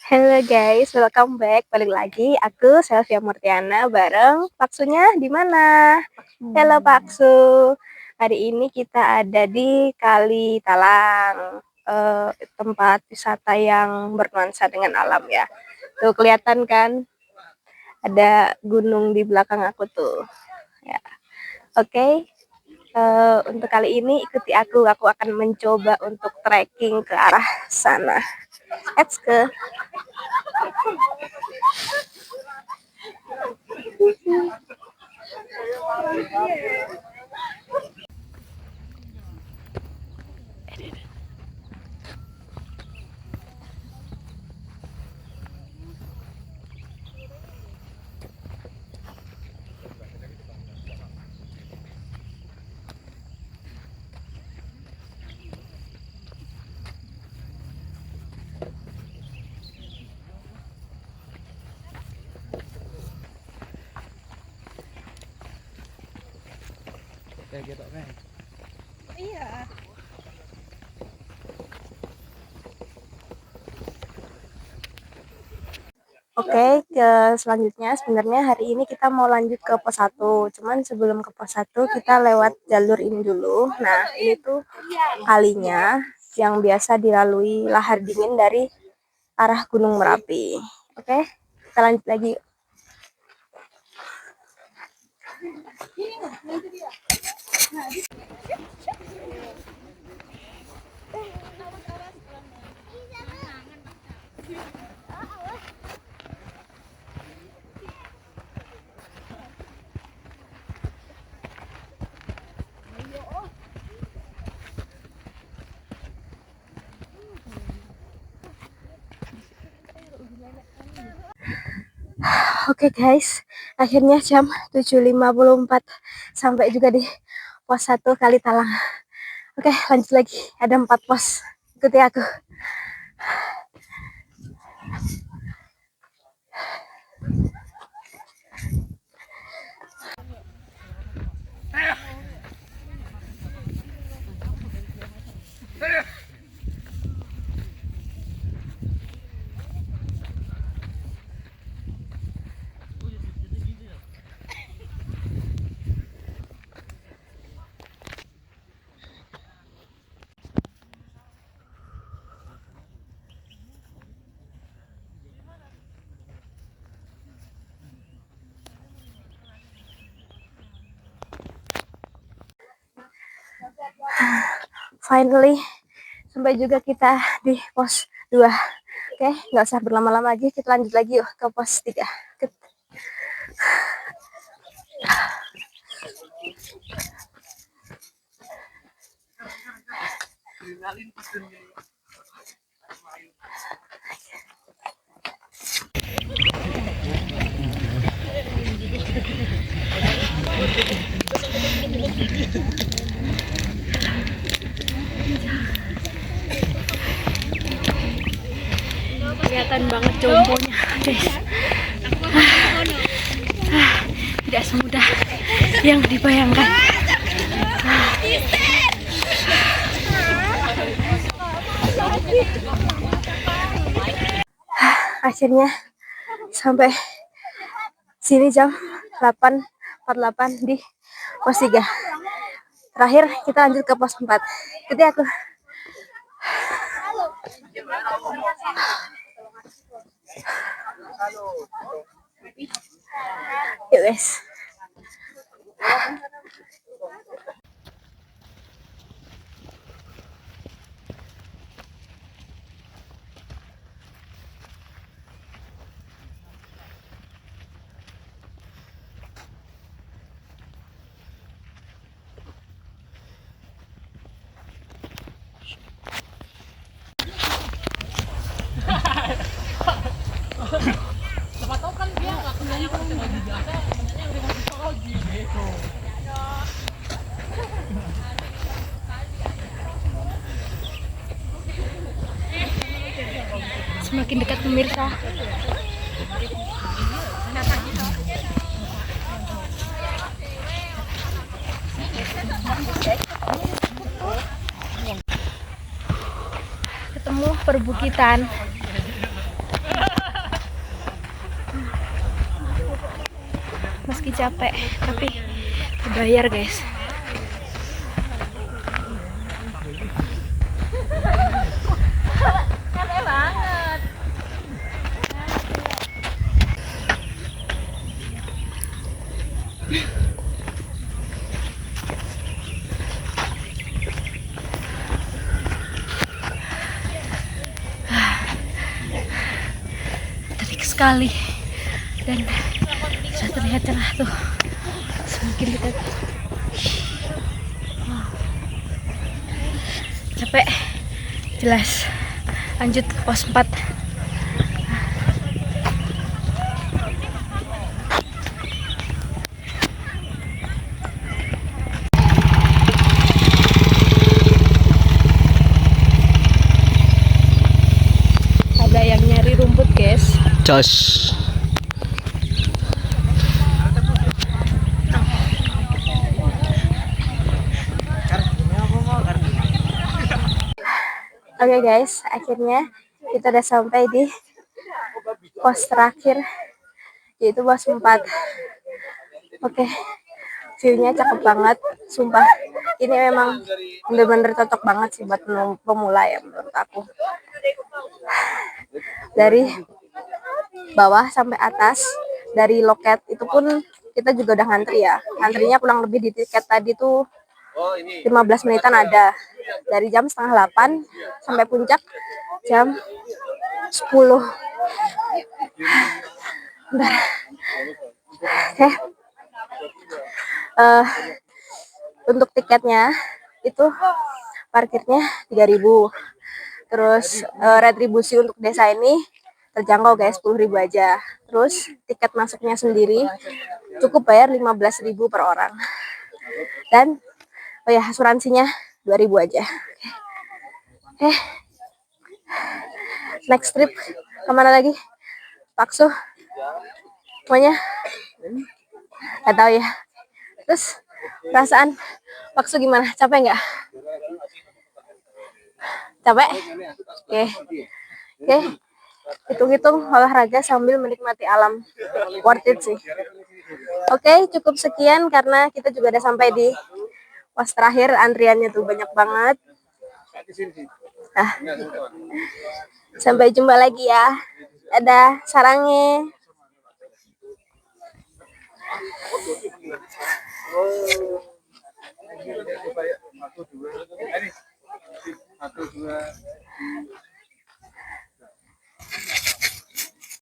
Halo guys, welcome back. Balik lagi aku Selvia Murtiana bareng Paksunya di mana? Halo Paksu. Hari ini kita ada di Kali Talang, tempat wisata yang bernuansa dengan alam ya. Tuh kelihatan kan? Ada gunung di belakang aku tuh. Ya. Oke. Untuk kali ini ikuti aku akan mencoba untuk trekking ke arah sana. Let's go. Kayak gitu kan. Iya. Oke, ke selanjutnya sebenarnya hari ini kita mau lanjut ke pos 1. Cuman sebelum ke pos 1 kita lewat jalur ini dulu. Nah, ini tuh kalinya yang biasa dilalui lahar dingin dari arah Gunung Merapi. Oke, kita lanjut lagi. Oke guys, akhirnya jam 7.54 sampai juga di pos 1 Kali Talang. Oke, lanjut lagi. Ada 4 pos. Ikuti aku. Finally sampai juga kita di pos 2. Oke, nggak usah berlama-lama lagi, kita lanjut lagi yuk ke pos 3. Kelihatan banget jombonya guys. Tidak semudah yang dibayangkan. Akhirnya sampai sini jam 8.48 di pos 3. Terakhir kita lanjut ke pos 4. Ikuti aku. Yuk guys. Semakin dekat pemirsa. Ketemu perbukitan. meski capek tapi dibayar guys. Capek banget. Terik sekali dan sudah terlihat cerah tuh semakin dekat. Wow. Capek jelas. Lanjut ke pos 4. Ada yang nyari rumput guys. Jos. Oke guys, akhirnya kita udah sampai di pos terakhir, yaitu pos 4. Oke, view-nya cakep banget, sumpah. Ini memang bener-bener cocok banget sih buat pemula ya menurut aku. Dari bawah sampai atas, dari loket itu pun kita juga udah ngantri ya. Antrinya kurang lebih di tiket tadi tuh 15 menitan ada. Dari jam setengah 8 sampai puncak jam 10. Bentar. Oke. Untuk tiketnya itu parkirnya 3.000. Terus retribusi untuk desa ini terjangkau guys, 10.000 aja. Terus tiket masuknya sendiri cukup bayar 15.000 per orang. Dan oh ya, asuransinya 2.000 aja. Oke. Next trip kemana lagi? Paksu. Pokoknya nggak tahu ya. Terus perasaan Paksu gimana? Capek nggak? Capek? Oke. Oke. Hitung-hitung olahraga sambil menikmati alam. Worth it sih. Oke, cukup sekian karena kita juga udah sampai di pos terakhir. Antriannya tuh banyak banget. Nah, sampai jumpa lagi ya. Dadah, sarangnya. Satu dua